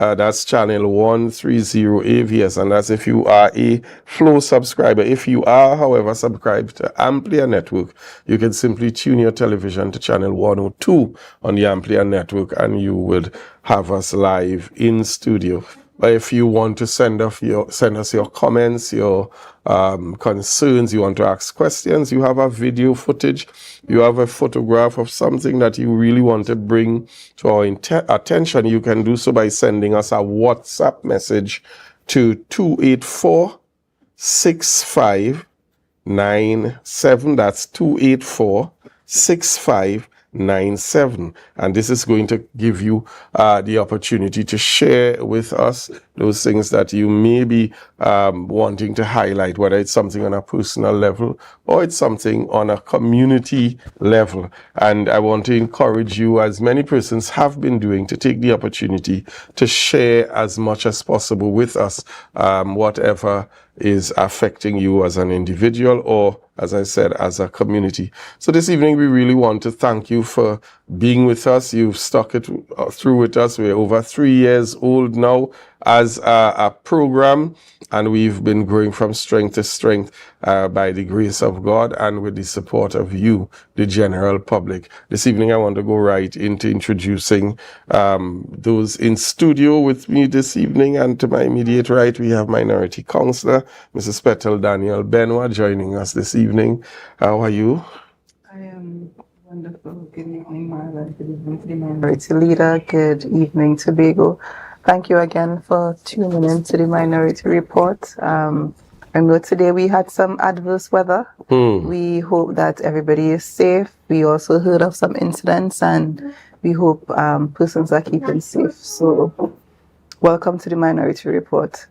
That's channel 130 AVS, and that's if you are a Flow subscriber. If you are, however, subscribed to AMPLIA network, you can simply tune your television to channel 102 on the AMPLIA network, and you would have us live in studio. But if you want to send us your comments, your concerns, you want to ask questions, you have a video footage, you have a photograph of something that you really want to bring to our attention, you can do so by sending us a WhatsApp message to 284-6597. That's 284-6597. And this is going to give you the opportunity to share with us those things that you may be wanting to highlight, whether it's something on a personal level or it's something on a community level. And I want to encourage you, as many persons have been doing, to take the opportunity to share as much as possible with us whatever is affecting you as an individual or, as I said, as a community. So this evening, we really want to thank you for being with us. You've stuck it through with us. We're over 3 years old now as a program, and we've been growing from strength to strength by the grace of God and with the support of you, the general public. This evening, I want to go right into introducing those in studio with me this evening. And to my immediate right, we have Minority Councillor, Mrs. Petal Daniel Benoit, joining us this evening. How are you? I am wonderful. Good evening, Marla. Good evening to the Minority Leader. Good evening, Tobago. Thank you again for tuning in to the Minority Report. I know today we had some adverse weather. We hope that everybody is safe. We also heard of some incidents, and we hope persons are keeping safe. So welcome to the Minority Report.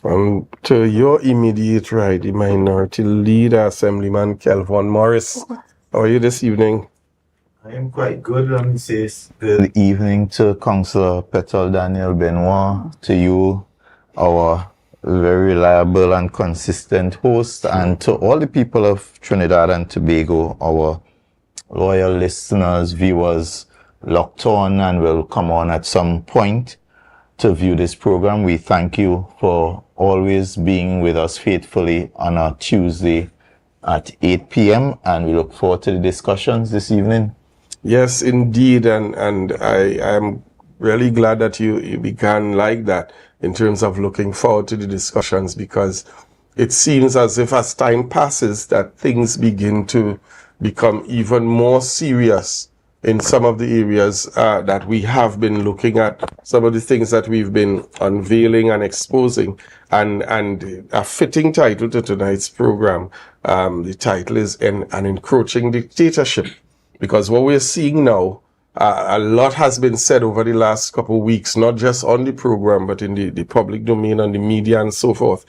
To your immediate right, the Minority Leader, Assemblyman Kelvin Morris. How are you this evening? I am quite good. Let me say good evening to Councillor Petal Daniel Benoit, to you, our very reliable and consistent host, and to all the people of Trinidad and Tobago, our loyal listeners, viewers, locked on and will come on at some point to view this program. We thank you for always being with us faithfully on a Tuesday at 8 p.m. and we look forward to the discussions this evening. Yes, indeed, and I am really glad that you began like that in terms of looking forward to the discussions, because it seems as if as time passes that things begin to become even more serious in some of the areas that we have been looking at, some of the things that we've been unveiling and exposing, and a fitting title to tonight's program. The title is An Encroaching Dictatorship. Because what we're seeing now, a lot has been said over the last couple of weeks, not just on the program, but in the public domain, on the media and so forth.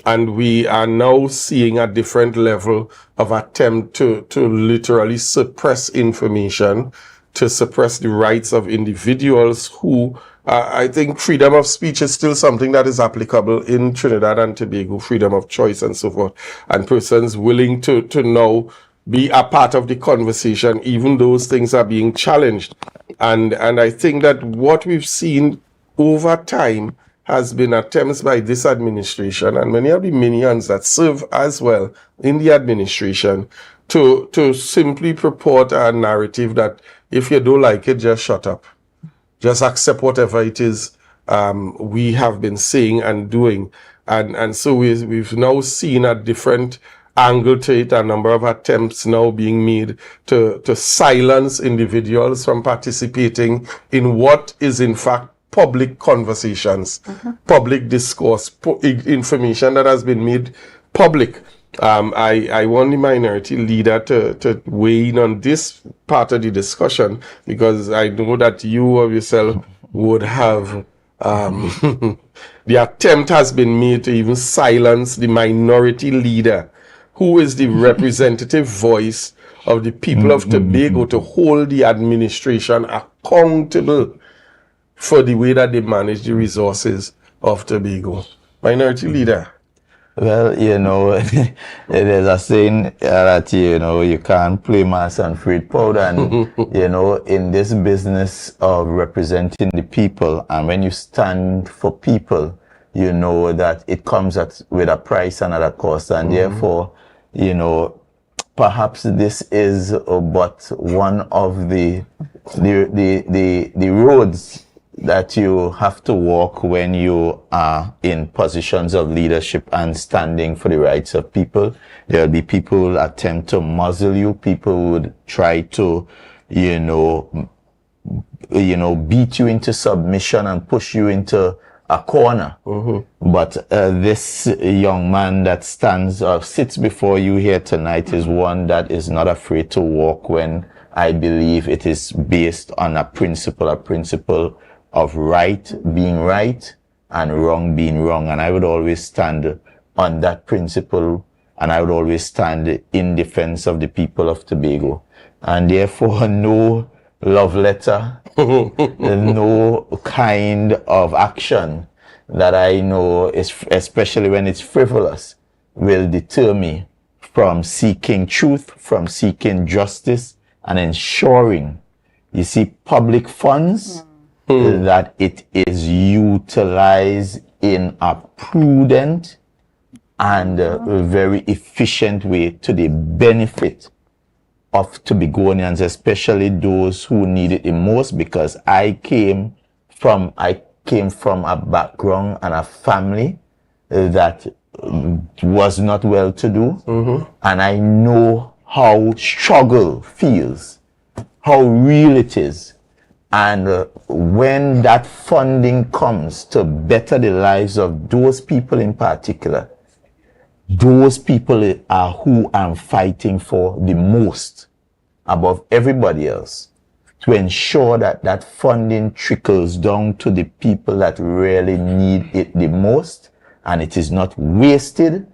And we are now seeing a different level of attempt to literally suppress information, to suppress the rights of individuals who, I think freedom of speech is still something that is applicable in Trinidad and Tobago, freedom of choice and so forth, and persons willing to now be a part of the conversation, even those things are being challenged. And I think that what we've seen over time has been attempts by this administration and many of the minions that serve as well in the administration to simply purport a narrative that if you don't like it, just shut up. Just accept whatever it is we have been saying and doing. And so we've now seen a different angle to it, a number of attempts now being made to silence individuals from participating in what is in fact public conversations, public discourse, information that has been made public. I want the Minority Leader to weigh in on this part of the discussion, because I know that you of yourself would have the attempt has been made to even silence the Minority Leader, who is the representative voice of the people of Tobago, to hold the administration accountable for the way that they manage the resources of Tobago. Minority Leader. Well, there's a saying that, you can't play mass and freight powder. And, in this business of representing the people, and when you stand for people, you know that it comes with a price and at a cost. And therefore, perhaps this is but one of the roads that you have to walk when you are in positions of leadership and standing for the rights of people. There will be people who will attempt to muzzle you. People would try to, beat you into submission and push you into a corner. But this young man that stands or sits before you here tonight is one that is not afraid to walk when I believe it is based on a principle of right being right and wrong being wrong. And I would always stand on that principle, and I would always stand in defense of the people of Tobago. And therefore, no love letter, no kind of action that I know, especially when it's frivolous, will deter me from seeking truth, from seeking justice, and ensuring, public funds, that it is utilized in a prudent and very efficient way to the benefit of Tobagonians, especially those who need it the most, because I came from a background and a family that was not well to do, and I know how struggle feels, how real it is. And when that funding comes to better the lives of those people in particular, those people are who I'm fighting for the most above everybody else, to ensure that that funding trickles down to the people that really need it the most, and it is not wasted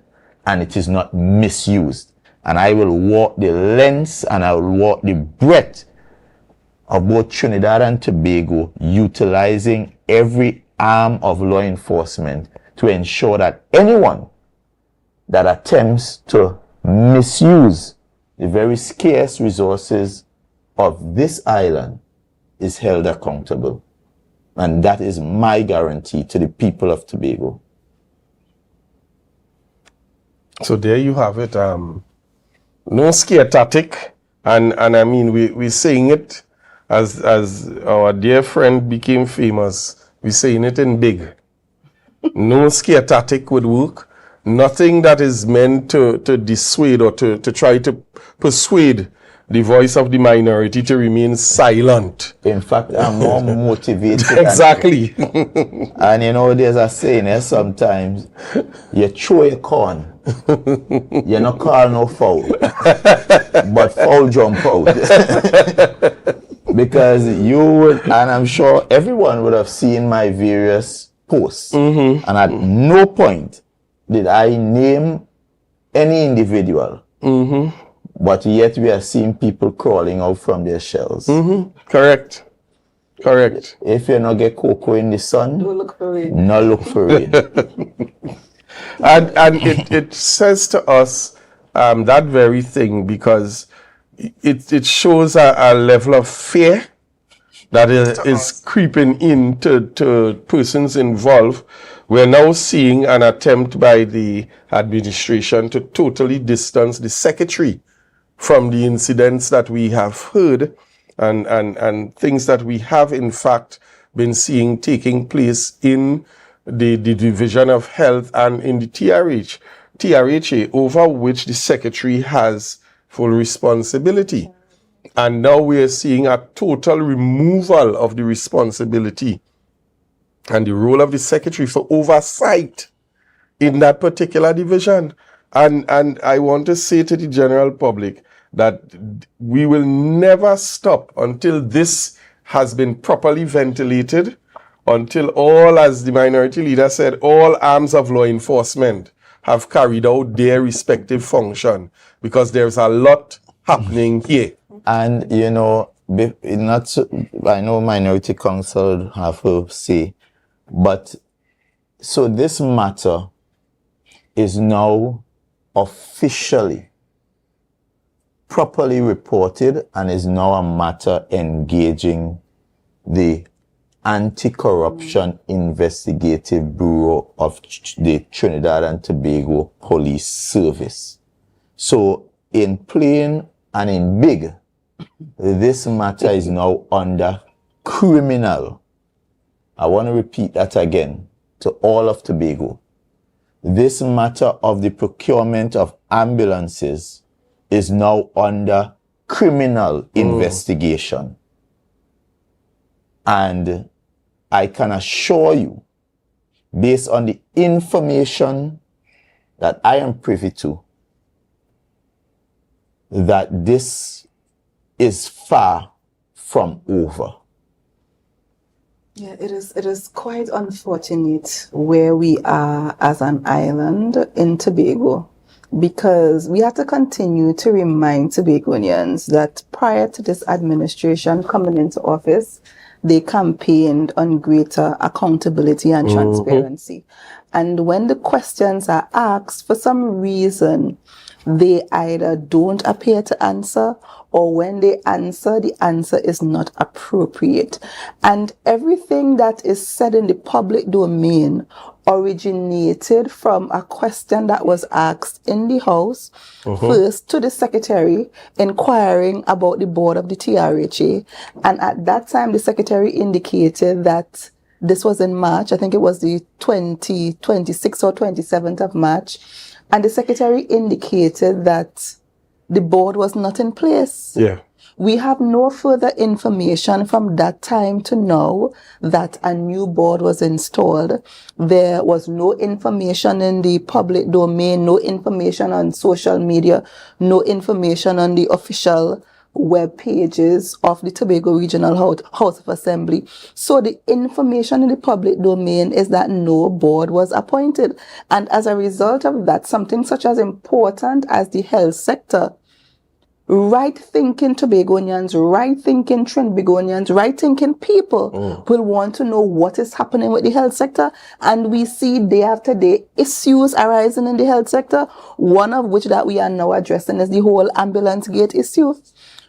and it is not misused. And I will walk the length and I will walk the breadth of both Trinidad and Tobago, utilizing every arm of law enforcement to ensure that anyone that attempts to misuse the very scarce resources of this island is held accountable. And that is my guarantee to the people of Tobago. So there you have it. No scare tactic. And I mean, we're saying it as our dear friend became famous. We're saying it in big. No scare tactic would work. Nothing that is meant to dissuade or to try to persuade the voice of the minority to remain silent. In fact, I'm more motivated. Exactly. And there's a saying sometimes, you throw a corn, you not call no foul, but foul jump out. Because you would, and I'm sure everyone would have seen my various posts, and at no point did I name any individual. But yet we are seeing people crawling out from their shells. Correct. If you not get cocoa in the sun, Don't look for it. not look for it. And it says to us that very thing, because it shows a level of fear that is creeping into persons involved. We're now seeing an attempt by the administration to totally distance the secretary from the incidents that we have heard and things that we have in fact been seeing taking place in the Division of Health and in the TRHA, over which the secretary has full responsibility. And now we are seeing a total removal of the responsibility and the role of the secretary for oversight in that particular division. And I want to say to the general public that we will never stop until this has been properly ventilated, until all, as the minority leader said, all arms of law enforcement have carried out their respective function, because there's a lot happening here. And, I know Minority Council have to say, but so this matter is now officially, properly reported and is now a matter engaging the Anti-Corruption Investigative Bureau of the Trinidad and Tobago Police Service. So in plain and in big, this matter is now under criminal. I want to repeat that again to all of Tobago. This matter of the procurement of ambulances is now under criminal investigation. And I can assure you, based on the information that I am privy to, that this is far from over. Yeah, it is quite unfortunate where we are as an island in Tobago, because we have to continue to remind Tobagonians that prior to this administration coming into office, they campaigned on greater accountability and transparency. And when the questions are asked, for some reason, they either don't appear to answer, or when they answer, the answer is not appropriate. And everything that is said in the public domain originated from a question that was asked in the House, first to the Secretary, inquiring about the board of the TRHA. And at that time, the Secretary indicated that this was in March. I think it was the 26th or 27th of March. And the Secretary indicated that the board was not in place. Yeah. We have no further information from that time to now that a new board was installed. There was no information in the public domain, no information on social media, no information on the official web pages of the Tobago Regional House of Assembly. So the information in the public domain is that no board was appointed. And as a result of that, something such as important as the health sector, right-thinking Tobagonians, right-thinking Trinbagonians, right-thinking people will want to know what is happening with the health sector. And we see day after day issues arising in the health sector, one of which that we are now addressing is the whole ambulance gate issue.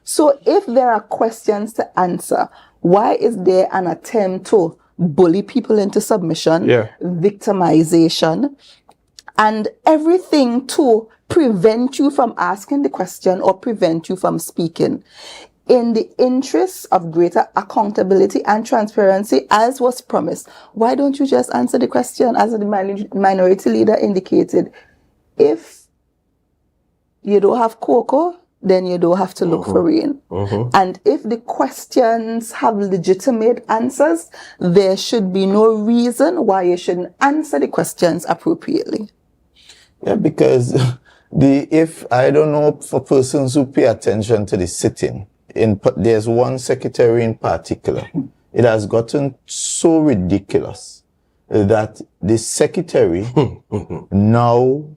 So if there are questions to answer, why is there an attempt to bully people into submission, victimization, and everything to prevent you from asking the question or prevent you from speaking? In the interest of greater accountability and transparency, as was promised, why don't you just answer the question? As the minority leader indicated, if you don't have cocoa, then you don't have to look for rain. And if the questions have legitimate answers, there should be no reason why you shouldn't answer the questions appropriately. Yeah, because if I don't know, for persons who pay attention to the sitting, there's one secretary in particular. It has gotten so ridiculous that the secretary now,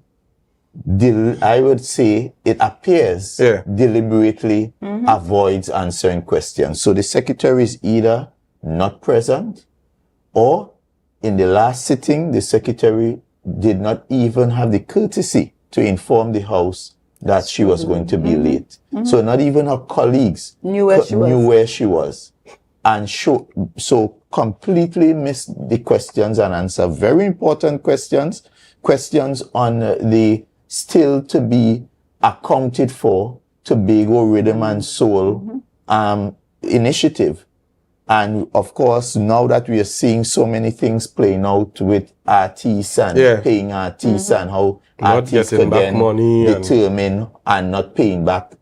I would say it appears deliberately avoids answering questions. So the secretary is either not present, or in the last sitting, the secretary did not even have the courtesy to inform the House that she was going to be late. So not even her colleagues knew where she was. And so completely missed the questions and answer. Very important questions on the still to be accounted for Tobago Rhythm and Soul initiative. And of course, now that we are seeing so many things playing out with artists and paying artists and how artists can then determine and not paying back,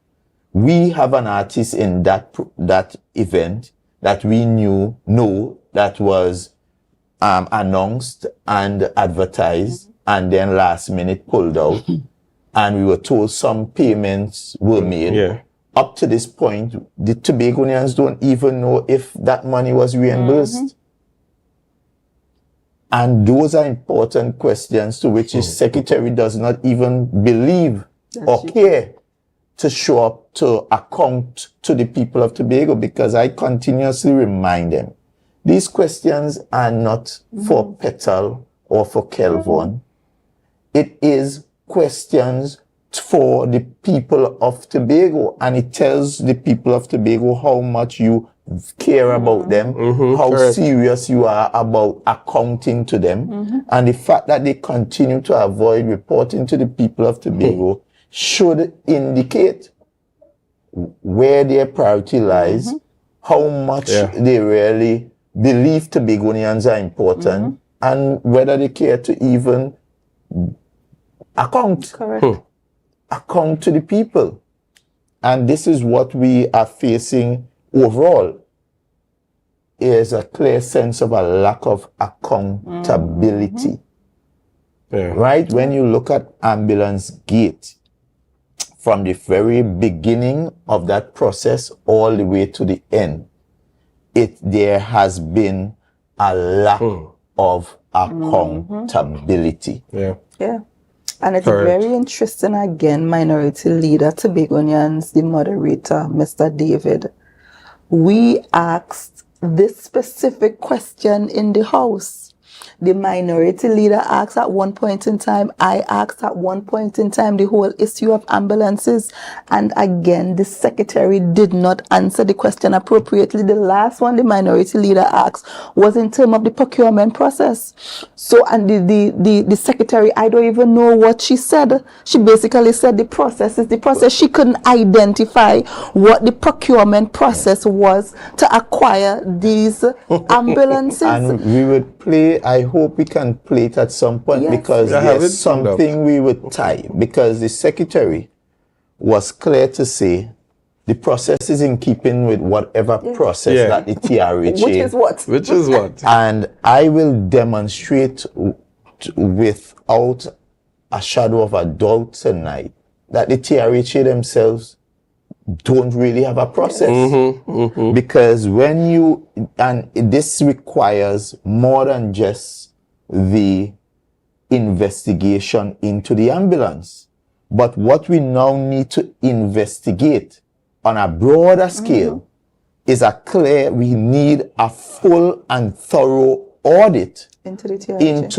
we have an artist in that event that we know that was announced and advertised and then last minute pulled out. And we were told some payments were made. Up to this point, the Tobagonians don't even know if that money was reimbursed. And those are important questions to which his secretary does not even believe or care to show up to account to the people of Tobago, because I continuously remind them, these questions are not for Petal or for Kelvin. It is questions for the people of Tobago, and it tells the people of Tobago how much you care about them, how correct. serious you are about accounting to them, and the fact that they continue to avoid reporting to the people of Tobago should indicate where their priority lies, how much they really believe Tobagonians are important, and whether they care to even account to the people. And this is what we are facing overall, is a clear sense of a lack of accountability. Right? When you look at Ambulance Gate, from the very beginning of that process all the way to the end, there has been a lack of accountability. Yeah. And it's very interesting again, Minority Leader Tobagonians, the moderator, Mr. David. We asked this specific question in the House. The Minority Leader asked at one point in time, I asked at one point in time, the whole issue of ambulances. And again, the Secretary did not answer the question appropriately. The last one the Minority Leader asked was in terms of the procurement process. So, and the Secretary, I don't even know what she said. She basically said the process is the process. She couldn't identify what the procurement process was to acquire these ambulances. And we would play, I hope we can play it at some point, because there's something we would tie, because the Secretary was clear to say the process is in keeping with whatever process that the TRH Which is what? And I will demonstrate without a shadow of a doubt tonight that the TRH themselves don't really have a process. Because when you, and this requires more than just the investigation into the ambulance, but what we now need to investigate on a broader scale is we need a full and thorough audit into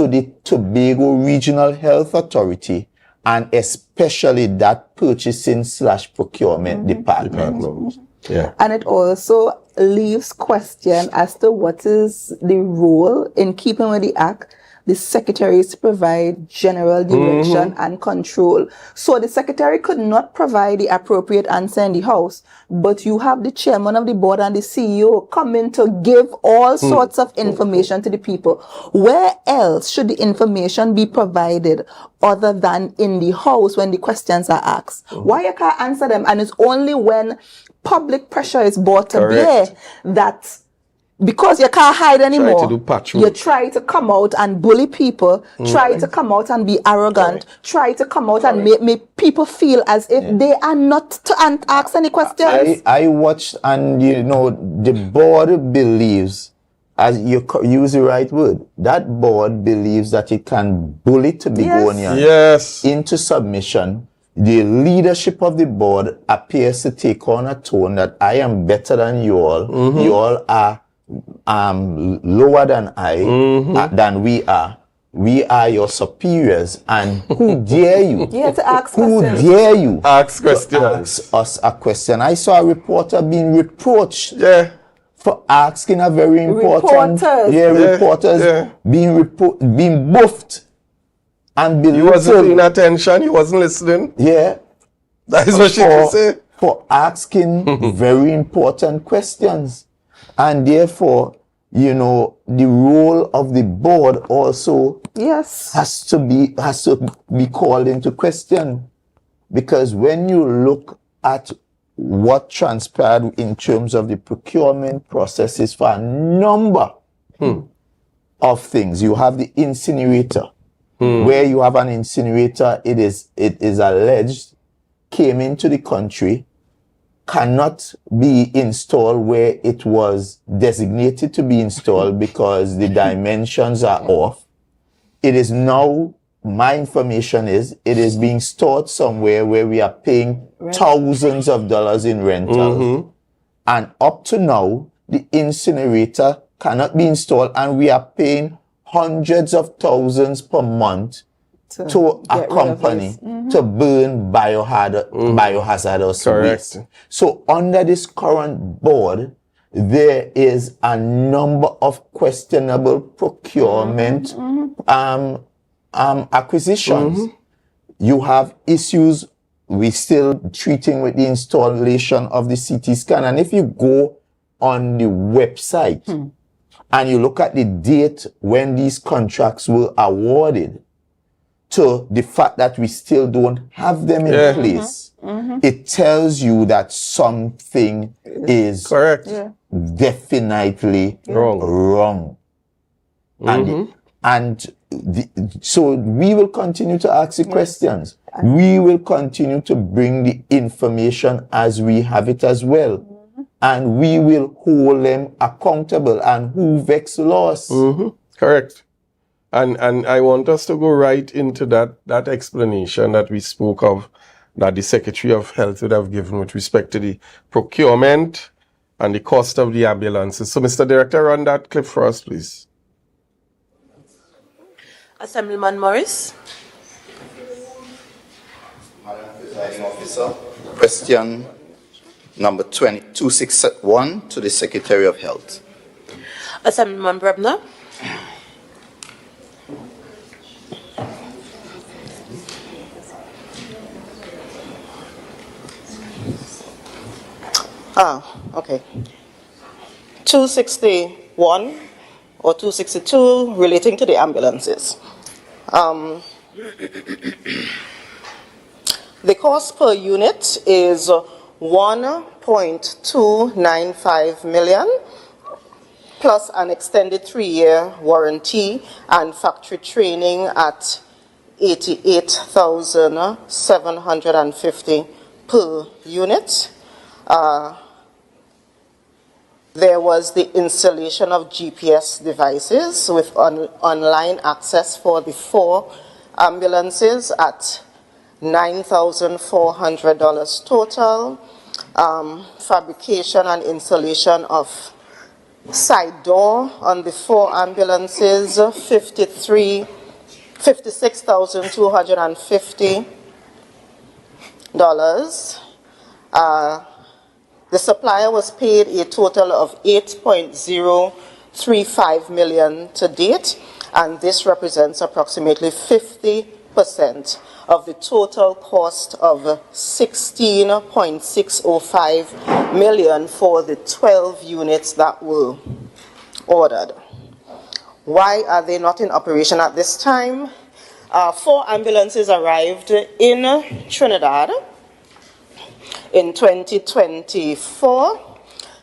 the Tobago Regional Health Authority, and especially that purchasing/procurement department. And it also leaves question as to what is the role, in keeping with the Act, the Secretary is to provide general direction and control. So the Secretary could not provide the appropriate answer in the House, but you have the Chairman of the Board and the CEO coming to give all sorts of information to the people. Where else should the information be provided other than in the House when the questions are asked? Why you can't answer them? And it's only when public pressure is brought to bear that, because you can't hide anymore, you try to come out and bully people, try to come out and be arrogant, try to come out and make people feel as if they are not to ask any questions. I watched, and the board believes, as you use the right word, that board believes that it can bully Tobagonians into submission. The leadership of the board appears to take on a tone that I am better than you all. You all are lower than than we are. We are your superiors, and who dare you? To ask who questions. Dare you ask questions? Ask us a question. I saw a reporter being reproached for asking a very important reporters being buffed and belittled. He wasn't paying attention. He wasn't listening. That is what she could say. For asking very important questions. And therefore, the role of the board also has to be called into question. Because when you look at what transpired in terms of the procurement processes for a number of things, you have the incinerator, where you have an incinerator, it is alleged, came into the country, cannot be installed where it was designated to be installed because the dimensions are off. It is now, my information is, it is being stored somewhere where we are paying thousands of dollars in rentals. And up to now, the incinerator cannot be installed, and we are paying hundreds of thousands per month to a get rid of company this. to burn biohazardous Correct. waste. So under this current board, there is a number of questionable procurement acquisitions. You have issues we still treating with the installation of the CT scan. And if you go on the website and you look at the date when these contracts were awarded to the fact that we still don't have them in place, it tells you that something is Correct. definitely wrong. So we will continue to ask the questions. We will continue to bring the information as we have it as well. And we will hold them accountable. And who vex loss? Correct. And I want us to go right into that explanation that we spoke of, that the Secretary of Health would have given with respect to the procurement and the cost of the ambulances. So, Mr. Director, run that clip for us, please. Assemblyman Morris. Madam Presiding Officer, question number 261 to the Secretary of Health. Assemblyman Brebner. Okay. 261 or 262 relating to the ambulances. The cost per unit is 1.295 million plus an extended 3-year warranty and factory training at 88,750 per unit. There was the installation of GPS devices with online access for the 4 ambulances at $9,400 total. Fabrication and installation of side door on the 4 ambulances, $56,250. The supplier was paid a total of $8.035 million to date, and this represents approximately 50% of the total cost of $16.605 million for the 12 units that were ordered. Why are they not in operation at this time? 4 ambulances arrived in Trinidad in 2024.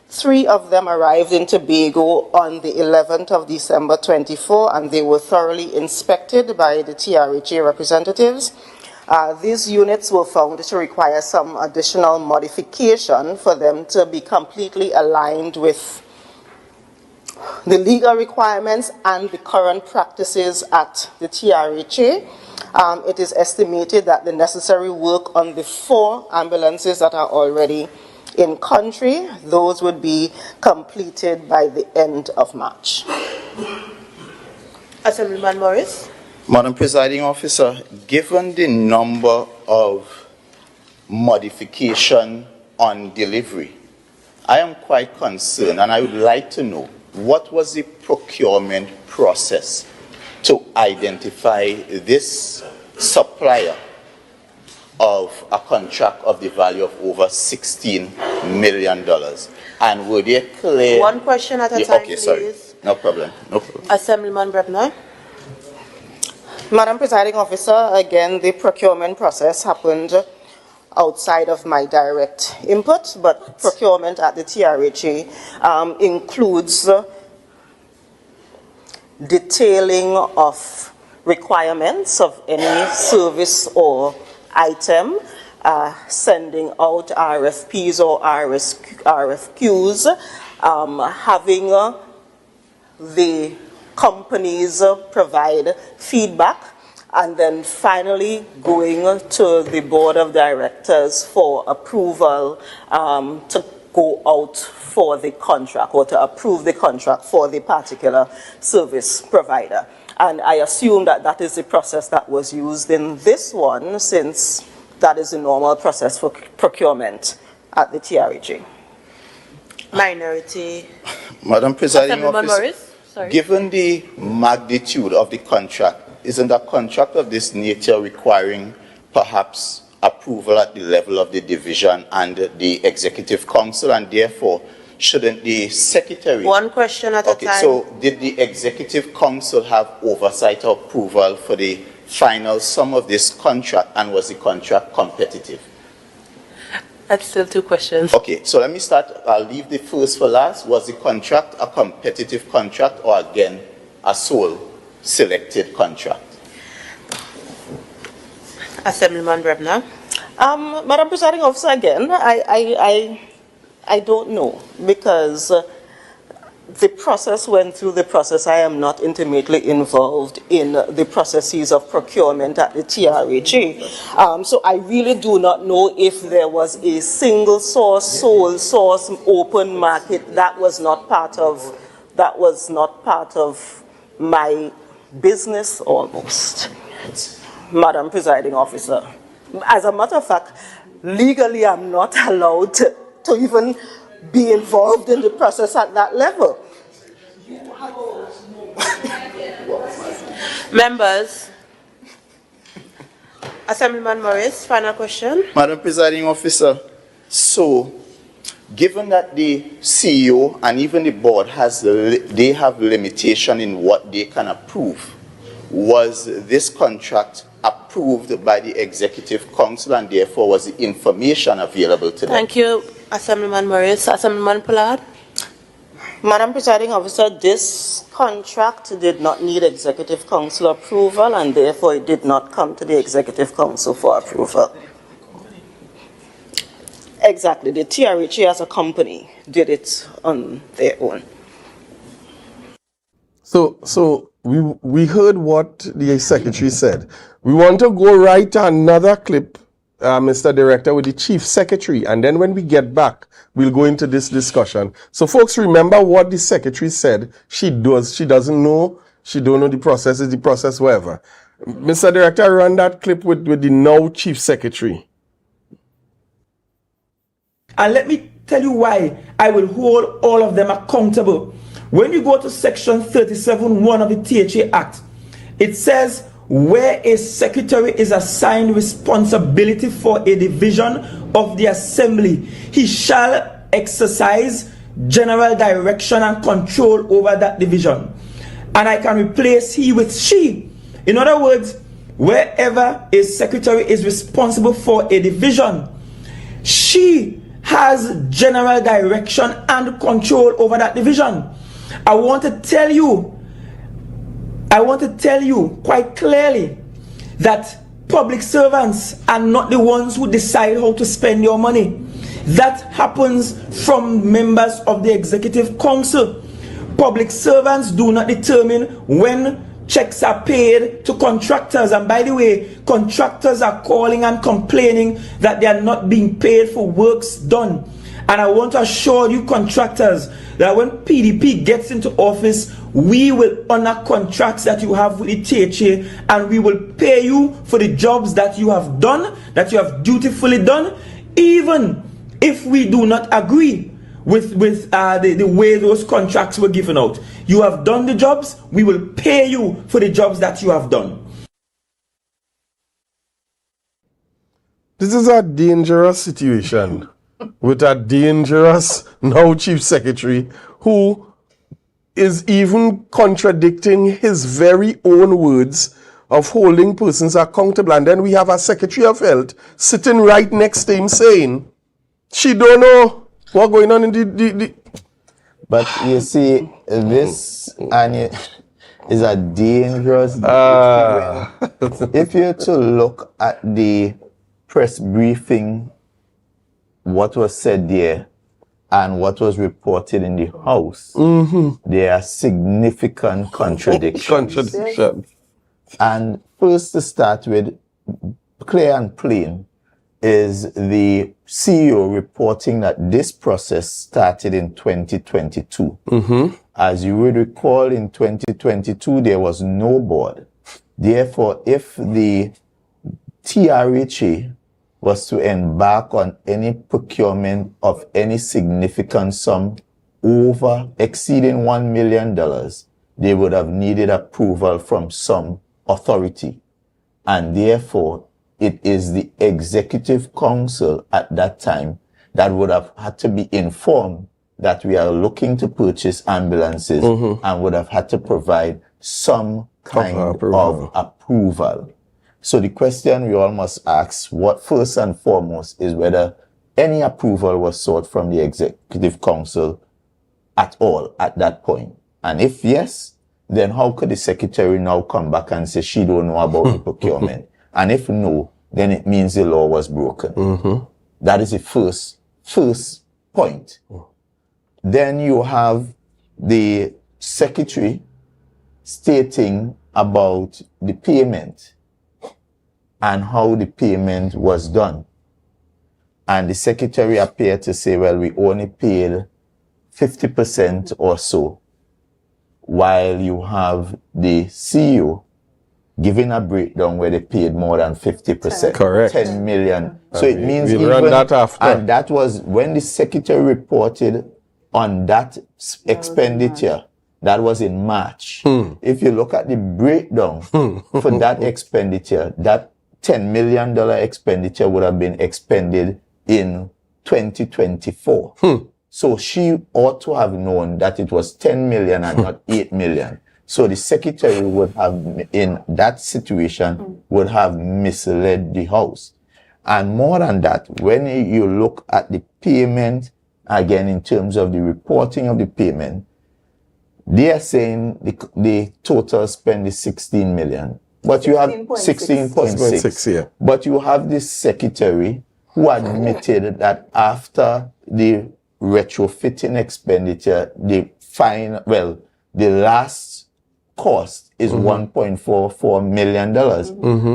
3 of them arrived in Tobago on the 11th of December 24, and they were thoroughly inspected by the TRHA representatives. These units were found to require some additional modification for them to be completely aligned with the legal requirements and the current practices at the TRHA. It is estimated that the necessary work on the 4 ambulances that are already in country, those would be completed by the end of March. Assemblyman Morris. Madam Presiding Officer, given the number of modification on delivery, I am quite concerned, and I would like to know what was the procurement process to identify this supplier of a contract of the value of over $16 million. And were they clear? One question at a time, okay, please. sorry. No problem. No problem. Assemblyman Brebner. Madam Presiding Officer, again, the procurement process happened outside of my direct input, but procurement at the TRHA includes detailing of requirements of any service or item, sending out RFPs or RFQs, having the companies provide feedback, and then finally going to the board of directors for approval to go out for the contract or to approve the contract for the particular service provider. And I assume that that is the process that was used in this one, since that is the normal process for procurement at the TREG. Minority. Madam Presiding Assemblyman Officer, Morris. Sorry. given the magnitude of the contract, isn't a contract of this nature requiring perhaps approval at the level of the division and the Executive Council, and therefore shouldn't the Secretary... One question at a time. So did the Executive Council have oversight or approval for the final sum of this contract, and was the contract competitive? That's still two questions. Okay, so let me start. I'll leave the first for last. Was the contract a competitive contract, or again a sole selected contract? Assemblyman Brebner. Madam Presiding Officer, again, I don't know, because the process went through the process. I am not intimately involved in the processes of procurement at the TREG. So I really do not know if there was a single source, sole source, open market. That was not part of my business almost, Madam Presiding Officer. As a matter of fact, legally I'm not allowed to even be involved in the process at that level. Members. Assemblyman Morris, final question. Madam Presiding Officer, so given that the CEO and even the board they have limitation in what they can approve, was this contract approved by the Executive Council, and therefore was the information available to them? Thank you, Assemblyman Morris. Assemblyman Pollard. Madam Presiding Officer, this contract did not need Executive Council approval, and therefore it did not come to the Executive Council for approval. Exactly. The TREG as a company did it on their own. So we heard what the Secretary said. We want to go right to another clip, Mr. Director, with the Chief Secretary, and then when we get back, we'll go into this discussion. So folks, remember what the Secretary said. She doesn't know, she don't know the process, is the process, whatever. Mr. Director, run that clip with the now Chief Secretary. And let me tell you why I will hold all of them accountable. When you go to section 37(1) of the THA Act, it says where a secretary is assigned responsibility for a division of the assembly, he shall exercise general direction and control over that division. And I can replace he with she. In other words, wherever a secretary is responsible for a division, she has general direction and control over that division. I want to tell you quite clearly that public servants are not the ones who decide how to spend your money. That happens from members of the Executive Council. Public servants do not determine when checks are paid to contractors. And by the way, contractors are calling and complaining that they are not being paid for works done. And I want to assure you contractors that when PDP gets into office, we will honor contracts that you have with the THA, and we will pay you for the jobs that you have done, that you have dutifully done, even if we do not agree with the way those contracts were given out. You have done the jobs, we will pay you for the jobs that you have done. This is a dangerous situation with a dangerous now Chief Secretary who is even contradicting his very own words of holding persons accountable. And then we have a Secretary of Health sitting right next to him saying she don't know what's going on in the... But you see, this is a dangerous if you're to look at the press briefing, what was said there and what was reported in the House, there are significant contradictions. And first to start with, clear and plain, is the CEO reporting that this process started in 2022. As you would recall, in 2022, there was no board. Therefore, if the TRHA was to embark on any procurement of any significant sum exceeding $1 million, they would have needed approval from some authority. And therefore, it is the Executive Council at that time that would have had to be informed that we are looking to purchase ambulances and would have had to provide some kind of approval. So the question we all must ask, what first and foremost, is whether any approval was sought from the Executive Council at all at that point. And if yes, then how could the Secretary now come back and say she don't know about the procurement? And if no, then it means the law was broken. That is the first point. Then you have the Secretary stating about the payment and how the payment was done. And the Secretary appeared to say, well, we only paid 50% or so, while you have the CEO giving a breakdown where they paid more than 50%. Correct. 10 million. So it means we'll even, run that after. and that was when the Secretary reported on that expenditure. That was in March. If you look at the breakdown for that expenditure, that $10 million expenditure would have been expended in 2024. So she ought to have known that it was 10 million and not 8 million. So the Secretary would have, in that situation, would have misled the House. And more than that, when you look at the payment, again, in terms of the reporting of the payment, they are saying the total spend is 16 million. But you have 16.6. Yeah. But you have this Secretary who admitted that after the retrofitting expenditure, the last cost is $1.44 million.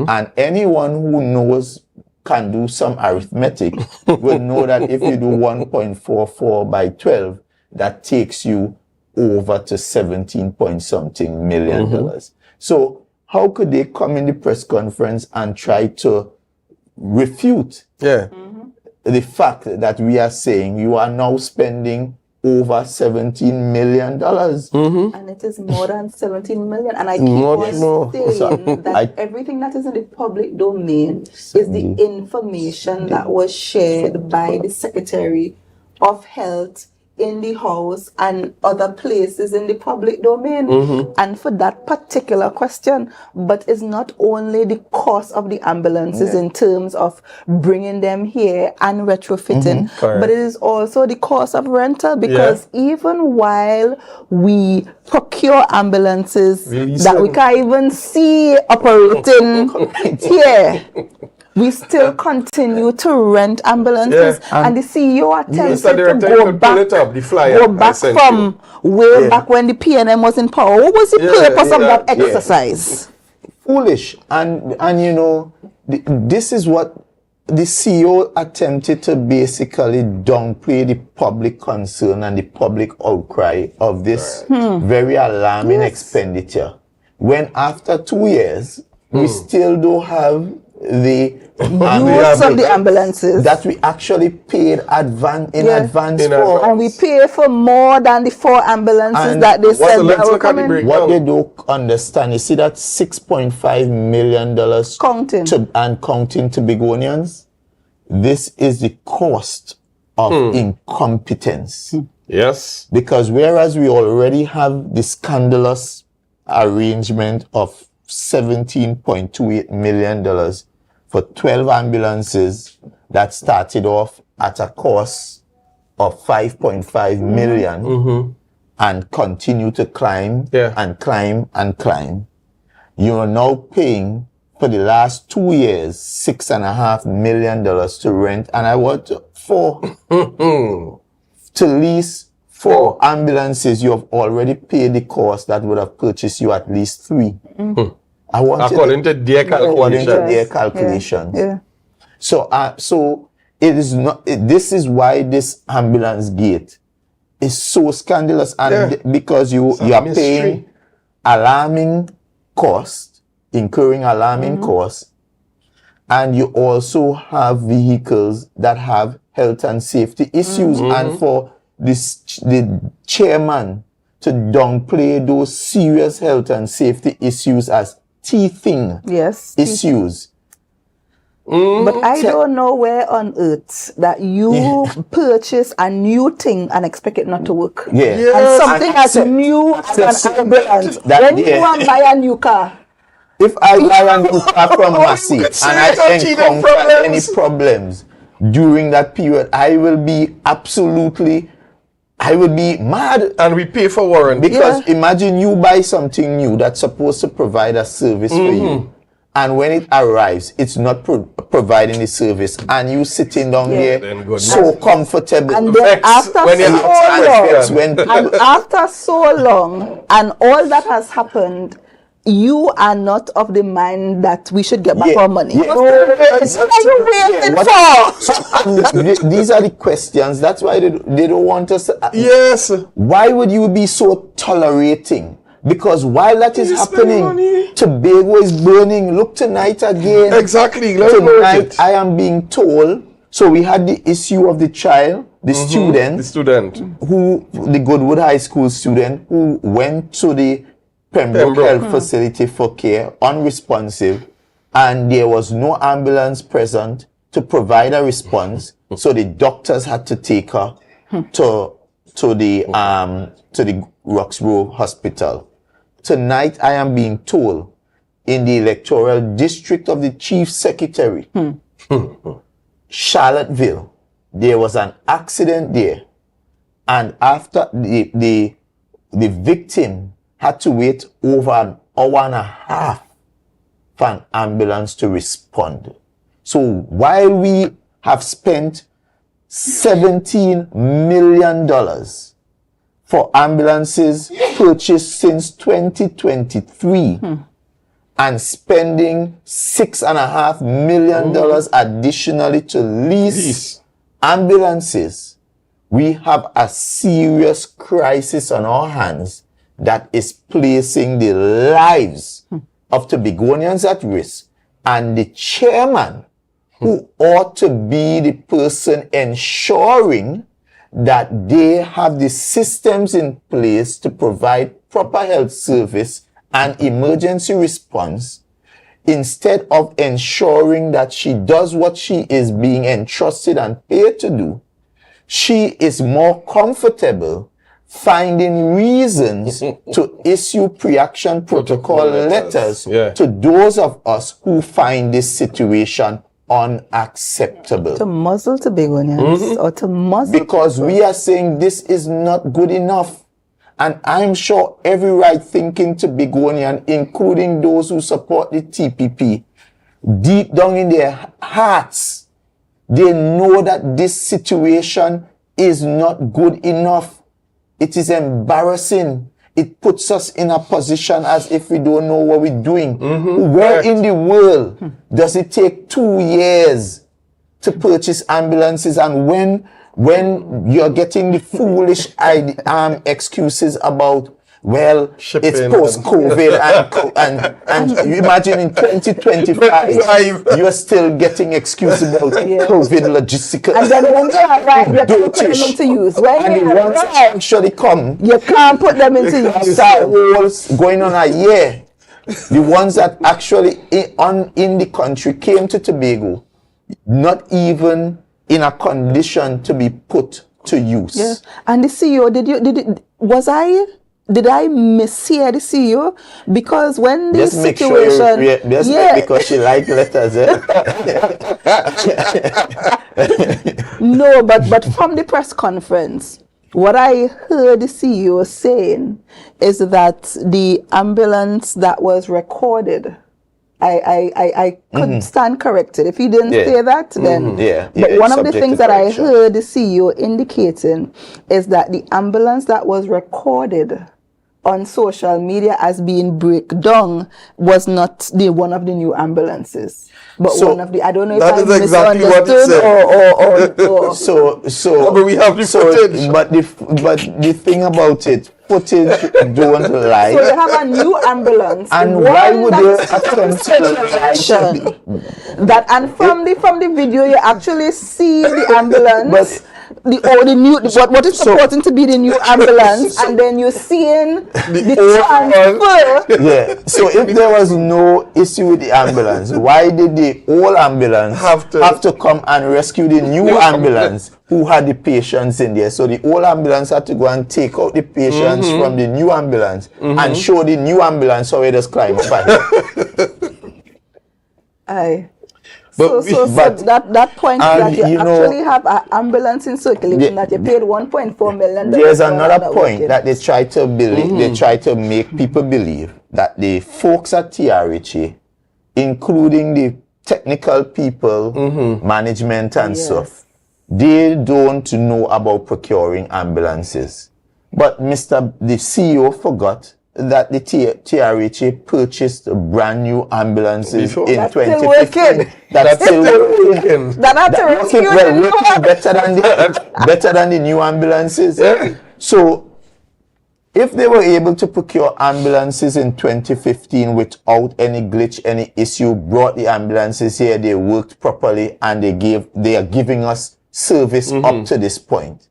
And anyone who knows, can do some arithmetic, will know that if you do 1.44 by 12, that takes you over to 17 point something million. So how could they come in the press conference and try to refute the fact that we are saying you are now spending over $17 million? And it is more than 17 million. And I keep on saying that everything that is in the public domain is the information that was shared by the Secretary of Health in the House and other places in the public domain. And for that particular question, but it's not only the cost of the ambulances in terms of bringing them here and retrofitting, but it is also the cost of rental, because even while we procure ambulances that we can't even see operating here, we still continue to rent ambulances, and the CEO attempted to go back from way back when the PNM was in power. What was the purpose of that exercise? Foolish. And you know, this is what the CEO attempted to basically downplay the public concern and the public outcry of this very alarming expenditure, when after 2 years we still don't have the use of the ambulances that we actually paid advance for. And we pay for more than the 4 ambulances that they said that were coming. What they don't understand, you see that $6.5 million counting to Begonians? This is the cost of incompetence. Yes. Because whereas we already have the scandalous arrangement of $17.28 million for 12 ambulances that started off at a cost of 5.5 million and continue to climb and climb and climb. You are now paying for the last 2 years $6.5 million to rent, and I want to lease 4 ambulances. You have already paid the cost that would have purchased you at least 3. According to their calculations. So it is not. This is why this ambulance gate is so scandalous, and because you a are mystery. paying alarming costs, incurring alarming costs, and you also have vehicles that have health and safety issues, and for the chairman to downplay those serious health and safety issues as teething issues. But I don't know where on earth that you purchase a new thing and expect it not to work. And something as new as an ambulance. When you go and buy a new car. If I buy a new car from Massey and I encounter any problems during that period, I will be mad. And we pay for warranty. Because imagine you buy something new that's supposed to provide a service for you. And when it arrives, it's not providing the service, and you sitting down there so comfortable. And then after so long, and all that has happened, you are not of the mind that we should get back our money. What are you waiting for? These are the questions. That's why they don't want us to. Why would you be so tolerating? Because while that is happening, Tobago is burning. Look tonight again. Exactly. Tonight I am being told. So we had the issue of the child, the student, who the Goodwood High School student who went to the Pembroke Health Facility for care, unresponsive, and there was no ambulance present to provide a response. So the doctors had to take her to the Roxborough Hospital. Tonight, I am being told in the electoral district of the chief secretary, Charlottesville, there was an accident there. And after the victim had to wait over an hour and a half for an ambulance to respond. So while we have spent $17 million for ambulances purchased since 2023 and spending $6.5 million additionally to lease ambulances, we have a serious crisis on our hands that is placing the lives of Tobagonians at risk. And the chairman, who ought to be the person ensuring that they have the systems in place to provide proper health service and emergency response, instead of ensuring that she does what she is being entrusted and paid to do, she is more comfortable finding reasons to issue pre-action protocol letters to those of us who find this situation unacceptable. To muzzle Tobagonians or to muzzle because people. We are saying this is not good enough. And I'm sure every right-thinking Tobagonian, including those who support the TPP, deep down in their hearts, they know that this situation is not good enough. It is embarrassing. It puts us in a position as if we don't know what we're doing. Where in the world does it take 2 years to purchase ambulances? And when you're getting the foolish excuses about, well, shipping, it's post-COVID and you imagine in 2025 you're still getting excuses about COVID logistical. And then when they arrive, you can't put them into use. When and the ones that actually come, you can't put them into use. Wars going on a year. The ones that actually in the country came to Tobago, not even in a condition to be put to use. Yeah. And the CEO, did I mishear the CEO? Because when the situation... because she liked letters. No, but from the press conference, what I heard the CEO saying is that the ambulance that was recorded, I could stand corrected. If he didn't say that, then... But one of the things that I heard the CEO indicating is that the ambulance that was recorded on social media as being breakdown was not the one of the new ambulances, but So, one of the, I don't know if that I is exactly what he misunderstood said. or So, but we have the footage. But the thing about it, footage don't lie. so you have a new ambulance, And one why would they that's attempt special that, and from the video you actually see the ambulance, what is purporting to be the new ambulance, and then you're seeing the transfer. Yeah. So if there was no issue with the ambulance, why did the old ambulance have to come and rescue the new ambulance who had the patients in there? So the old ambulance had to go and take out the patients from the new ambulance and show the new ambulance how it just climb up. Aye. But So that point that you actually have an ambulance in circulation that you paid 1.4 million. There's another point that they try to believe. They try to make people believe that the folks at TRHA, including the technical people, management and stuff, they don't know about procuring ambulances. But the CEO forgot that the TRHA purchased brand new ambulances in 2015. That's still working. Better than the new ambulances. Yeah. So if they were able to procure ambulances in 2015 without any glitch, any issue, brought the ambulances here, they worked properly, and they are giving us service up to this point.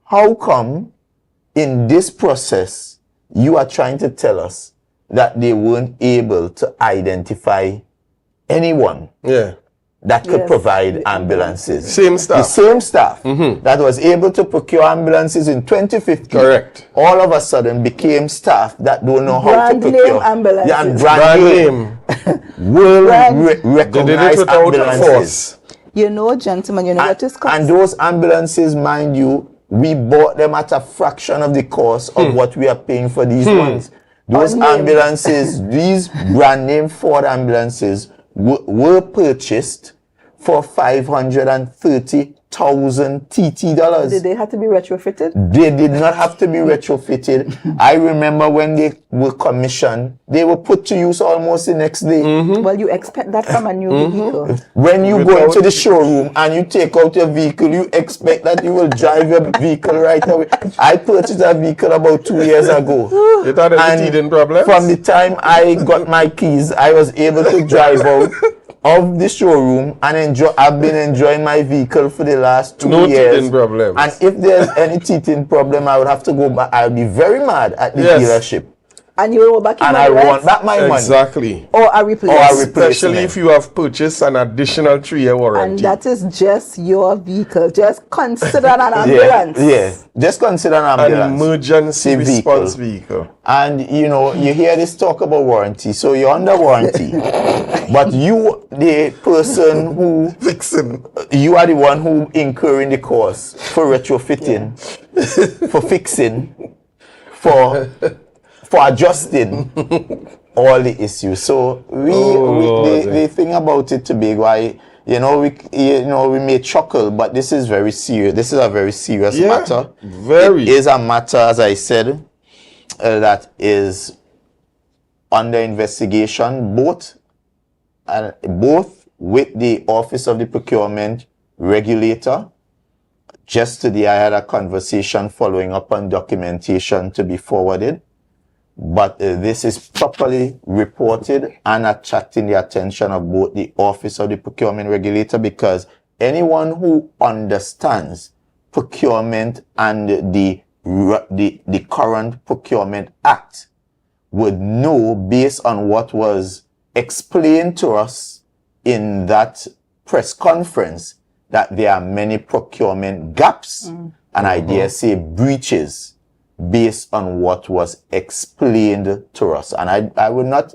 How come in this process you are trying to tell us that they weren't able to identify anyone that could provide ambulances? Same staff. The same staff that was able to procure ambulances in 2015. Correct. All of a sudden became staff that don't know how to procure. Brand name ambulances. Yeah, and brand name. Recognized ambulances. You know, gentlemen, you know what is called. And those ambulances, mind you, we bought them at a fraction of the cost of what we are paying for these ones. Those ambulances, these brand name Ford ambulances were purchased for $530,000 TT dollars. Did they have to be retrofitted? They did not have to be retrofitted. I remember when they were commissioned, they were put to use almost the next day. Well, you expect that from a new vehicle. When you go into the showroom and you take out your vehicle, you expect that you will drive your vehicle right away. I purchased a vehicle about 2 years ago. You thought it was teething problems? From the time I got my keys, I was able to drive out of the showroom and I've been enjoying my vehicle for the last 2 years. No teething problems. And if there's any teething problem, I would have to go back. I'll be very mad at the dealership. And you will go back and I want back my money. Exactly. Or a replacement. Especially if you have purchased an additional 3-year warranty. And that is just your vehicle. Just consider an ambulance. Yeah. Just consider an ambulance. An emergency response vehicle. And you know, you hear this talk about warranty. So you're under warranty. But you, the person who fixing, you are the one who incurring the cost for retrofitting, for fixing, for adjusting all the issues. So the thing about it, Tobago, we may chuckle, but this is very serious. This is a very serious matter. It is a matter, as I said, that is under investigation, both with the Office of the Procurement Regulator. Just today, I had a conversation following up on documentation to be forwarded. But this is properly reported and attracting the attention of both the Office of the Procurement Regulator, because anyone who understands procurement and the current Procurement Act would know, based on what was explained to us in that press conference, that there are many procurement gaps and I dare say breaches based on what was explained to us. And I will not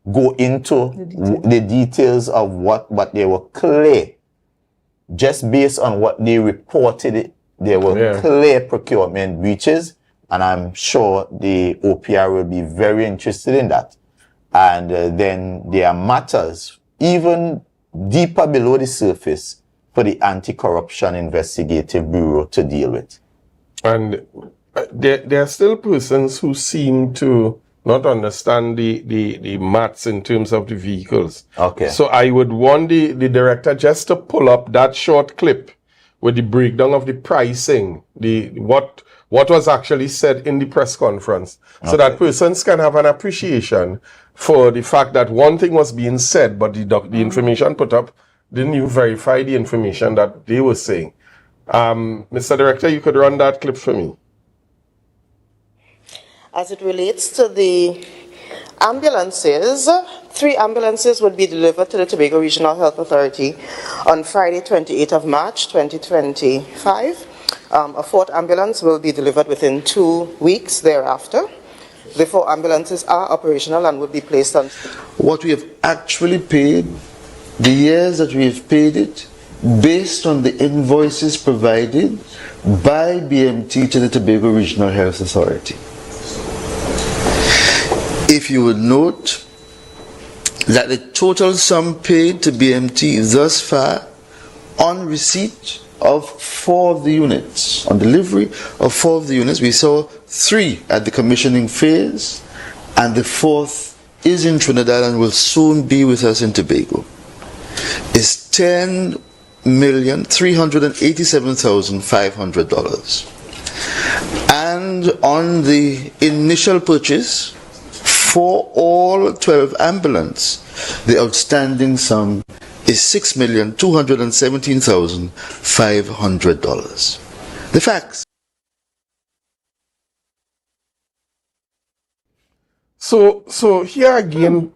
go into the details of what, but they were clear. Just based on what they reported, there were clear procurement breaches, and I'm sure the OPR will be very interested in that. And then there are matters even deeper below the surface for the Anti-Corruption Investigative Bureau to deal with. And there are still persons who seem to not understand the maths in terms of the vehicles. Okay. So I would want the director just to pull up that short clip with the breakdown of the pricing, what was actually said in the press conference, so that persons can have an appreciation for the fact that one thing was being said, but the information put up didn't even verify the information that they were saying. Mr. Director, you could run that clip for me. As it relates to the ambulances, 3 ambulances would be delivered to the Tobago Regional Health Authority on Friday, 28th of March, 2025. A 4th ambulance will be delivered within 2 weeks thereafter. The 4 ambulances are operational and will be placed on... What we have actually paid, the years that we have paid it, based on the invoices provided by BMT to the Tobago Regional Health Authority. If you would note that the total sum paid to BMT thus far on receipt of 4 of the units, on delivery of 4 of the units, we saw 3 at the commissioning phase, and the 4th is in Trinidad and will soon be with us in Tobago, is $10,387,500. And on the initial purchase, for all 12 ambulances, the outstanding sum is $6,217,500. The facts. So here again,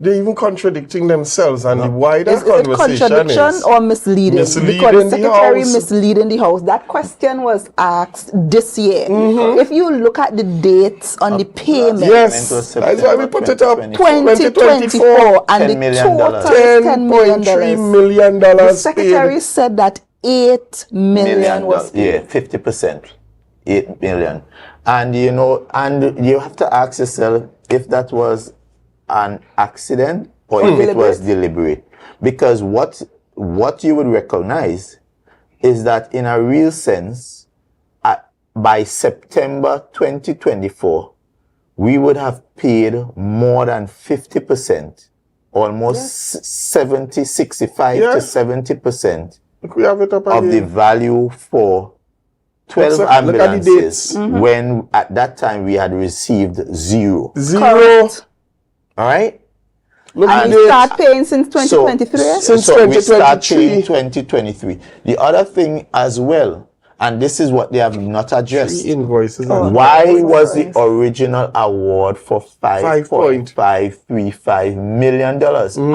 they're even contradicting themselves, and the wider Is it conversation contradiction is or misleading? Because the secretary misleading the House. That question was asked this year. If you look at the dates on the payment, yes, that's why we put it up. 2024, and the total is $10.3 million. The secretary said that $8 million was paid. Yeah, 50%, $8 million. And you know, and you have to ask yourself if that was an accident or if it was deliberate. Because what you would recognize is that in a real sense, by September 2024, we would have paid more than 50%, almost 65 to 70% of the value for 12 ambulances, when at that time we had received zero. Correct. All right? And we start paying since 2023? So we start paying 2023. The other thing as well, and this is what they have not addressed. 3 invoices. Why was the original award for $5.535 million?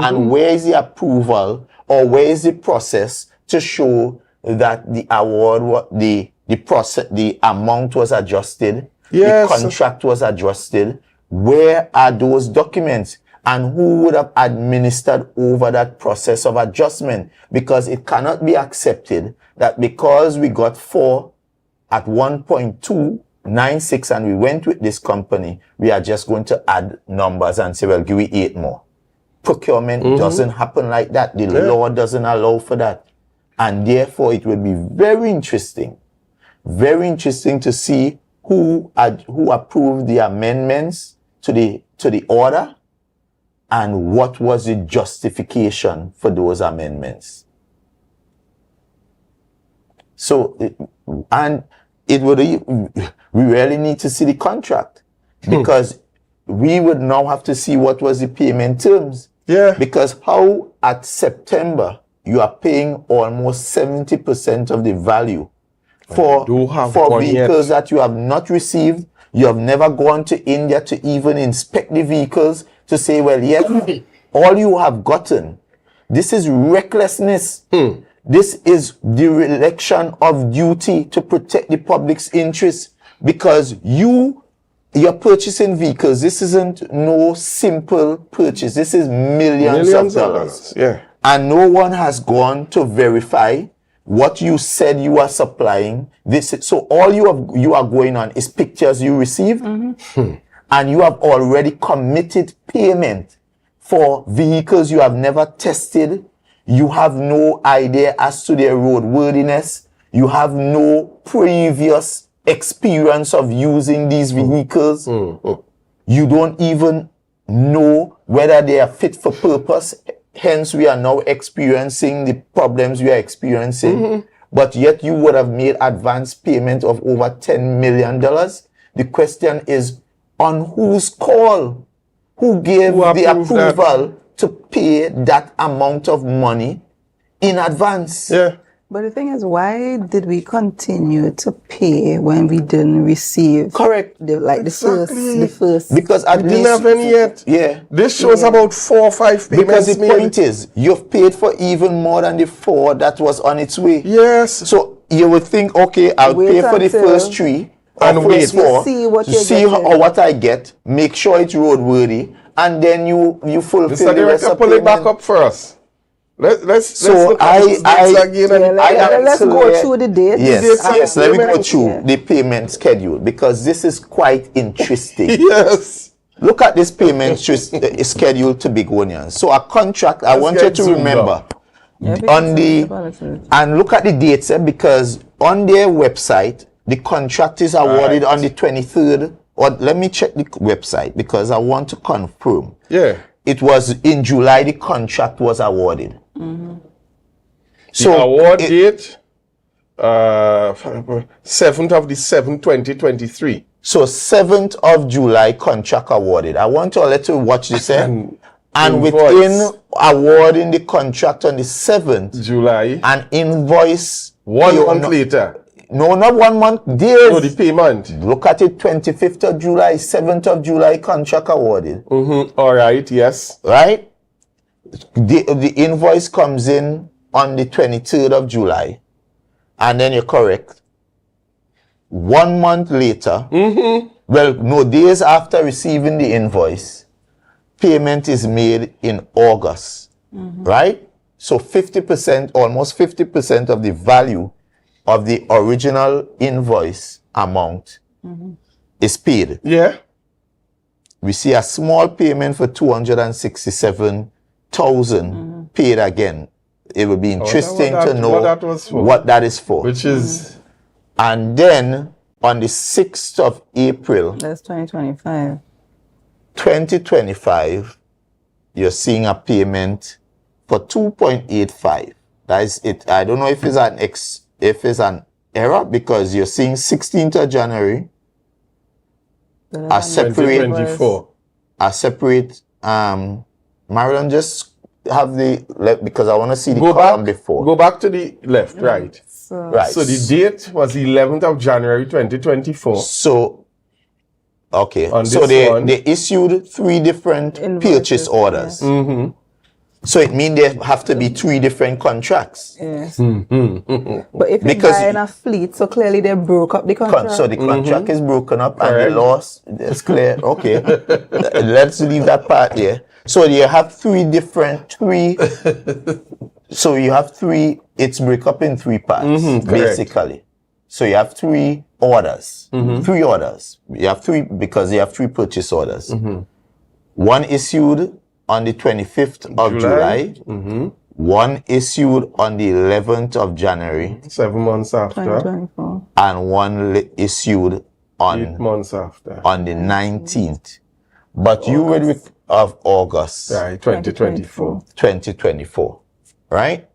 And where is the approval, or where is the process to show that the award, the process, the amount was adjusted, the contract was adjusted? Where are those documents? And who would have administered over that process of adjustment? Because it cannot be accepted that because we got 4 at 1.296 and we went with this company, we are just going to add numbers and say, well, give me 8 more. Procurement doesn't happen like that. The law doesn't allow for that. And therefore, it will be very interesting to see who approved the amendments to the order and what was the justification for those amendments. So, and it would, we really need to see the contract, because we would now have to see what was the payment terms. Yeah. Because how at September you are paying almost 70% of the value for vehicles that you have not received. You have never gone to India to even inspect the vehicles to say, well, yes, all you have gotten. This is recklessness. This is dereliction of duty to protect the public's interest, because you're purchasing vehicles. This isn't no simple purchase. This is millions of dollars. Yeah. And no one has gone to verify what you said you are supplying. So all you are going on is pictures you received, and you have already committed payment for vehicles you have never tested. You have no idea as to their roadworthiness. You have no previous experience of using these vehicles. You don't even know whether they are fit for purpose. Hence, we are now experiencing the problems we are experiencing. But yet you would have made advance payment of over $10 million. The question is, on whose call? Who gave the approval to pay that amount of money in advance? Yeah. But the thing is, why did we continue to pay when we didn't receive? Correct. The first. Because at Didn't least have any yet. Yeah. This shows about 4 or 5 payments. Because the made. point is, you've paid for even more than the 4 that was on its way. Yes. So you would think, okay, I'll Wait pay for the until first 3 and or wait. first 4 See what to you're see getting. what I get, make sure it's roadworthy, and then you fulfill Mr. the rest Director, of pull it back payment. up for us. Let's So look at those dates again. Let's go through the dates. Yes, let me go payment. through the payment schedule because this is quite interesting. Yes. Look at this payment schedule to Begonians. So a contract, I want you get to zoomed remember Yeah, on and look at the dates because on their website, the contract is awarded on the 23rd. Or let me check the website because I want to confirm. Yeah. It was in July the contract was awarded. So the award date, 7th of the 7th, 2023. So 7th of July contract awarded. I want to let you watch this. And within awarding the contract on the 7th July, an invoice 1 month later. No, not 1 month. Days. No, the payment. Look at it. 25th of July, 7th of July contract awarded. All right. Yes. Right. The invoice comes in on the 23rd of July, and then you're correct. 1 month later, well, no, days after receiving the invoice, payment is made in August, right? So 50%, almost 50% of the value of the original invoice amount is paid. Yeah. We see a small payment for 267,000 paid again. It would be interesting to know what that is for. Which is... And then on the 6th of April, that's 2025. 2025, you're seeing a payment for 2.85. That is it. I don't know if it's an error because you're seeing 16th of January, a separate 2024. Marilyn, just have the because I want to see the column before. Go back to the left, right. Right. So the date was 11th of January 2024. So, okay. On So this one, they issued 3 different purchase orders. So it means there have to be 3 different contracts. Yes. But if you're buying a fleet, so clearly they broke up the contract. So the contract is broken up and the loss is clear. Okay. Let's leave that part there. So you have 3 different, so you have 3, it's break up in 3 parts, basically. So you have 3 orders, 3 orders. You have 3 because you have 3 purchase orders. One issued on the 25th of July. One issued on the 11th of January. 7 months after. 2024. And one issued on 8 months after. on the 19th. But you will of August. Right, 2024. 2024. Right?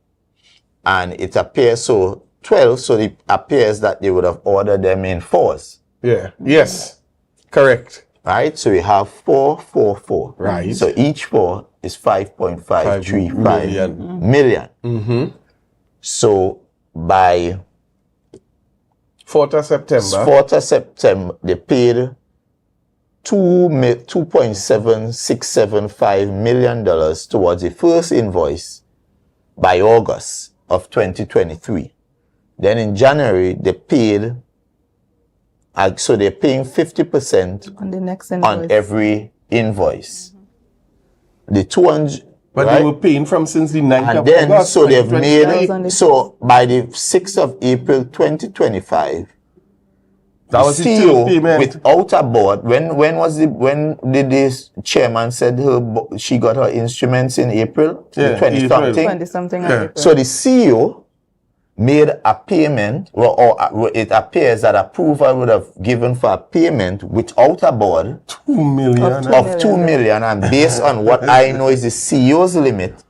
And it appears so 12, so it appears that they would have ordered them in 4s. Yeah. Yes. Correct. Right? So we have 4, 4, 4. Right. So each 4 is 5.535 million. So by 4th of September. 4th of September, they paid $2.7675 million towards the first invoice by August of 2023. Then in January, they paid, so they're paying 50% on the next invoice. On every invoice. The 200, but right? they were paying from since the 9th and of then, August. so they've made, so by the 6th of April 2025, that was the third payment. Without a board, when did this chairman said she got her instruments in April? Yeah, 20-something. 20-something. Yeah. So the CEO made a payment, or it appears that approval would have given for a payment without a board 2 million. of 2 million, and based on what I know is the CEO's limit,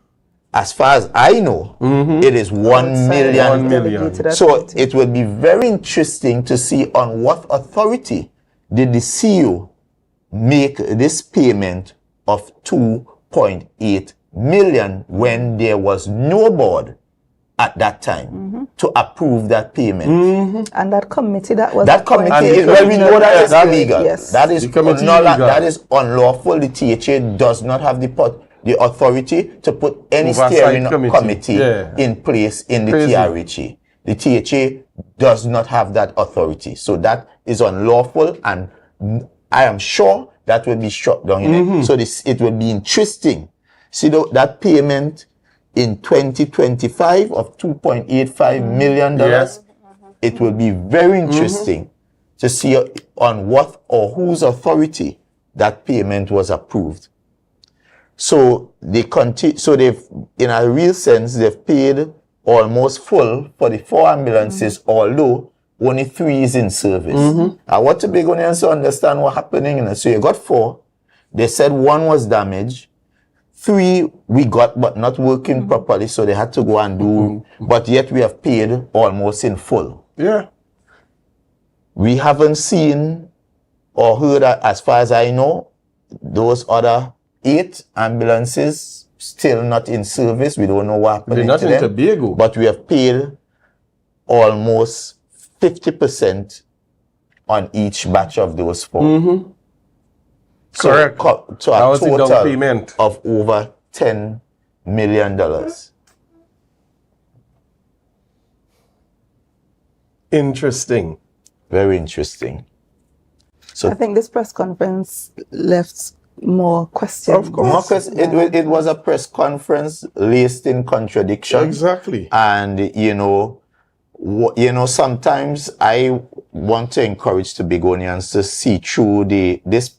as far as I know, it is 1 million. 1 million. So it would be very interesting to see on what authority did the CEO make this payment of 2.8 million when there was no board at that time to approve that payment. And that committee that was That committee, appointed- well, we know that is illegal. Yes. That is The committee unlawful. illegal. That is unlawful. The THA does not have the authority to put any Oversight steering committee. committee Yeah. in place in the Crazy. TRHA. The THA does not have that authority. So that is unlawful, and I am sure that will be shut down. So it will be interesting. See that payment in 2025 of $2.85 million. Yes. It will be very interesting to see on what or whose authority that payment was approved. So they've, in a real sense, they've paid almost full for the 4 ambulances, although only 3 is in service. I want to Tobagonians to understand what's happening. So you got 4. They said 1 was damaged. 3 we got, but not working properly, so they had to go and do. But yet we have paid almost in full. Yeah. We haven't seen or heard, as far as I know, those other 8 ambulances still not in service. We don't know what happened. They're not to in them, Tobago. but we have paid almost 50% on each batch of those 4. So, Correct. To That a was the down total payment. of over $10 million. Interesting. Very interesting. So I think this press conference left more questions. Of course. Marcus, it was a press conference laced in contradiction. Exactly. And sometimes I want to encourage Tobagonians to see through this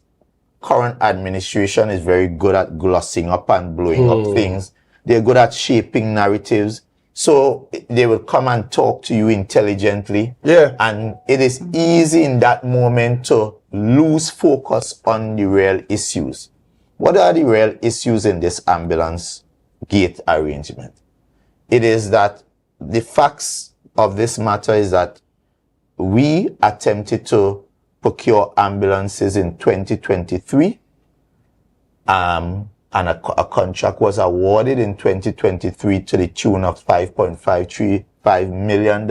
current administration is very good at glossing up and blowing up things. They're good at shaping narratives. So they will come and talk to you intelligently. Yeah. And it is easy in that moment to lose focus on the real issues. What are the real issues in this ambulance gate arrangement? It is that the facts of this matter is that we attempted to procure ambulances in 2023, and a contract was awarded in 2023 to the tune of $5.535 million.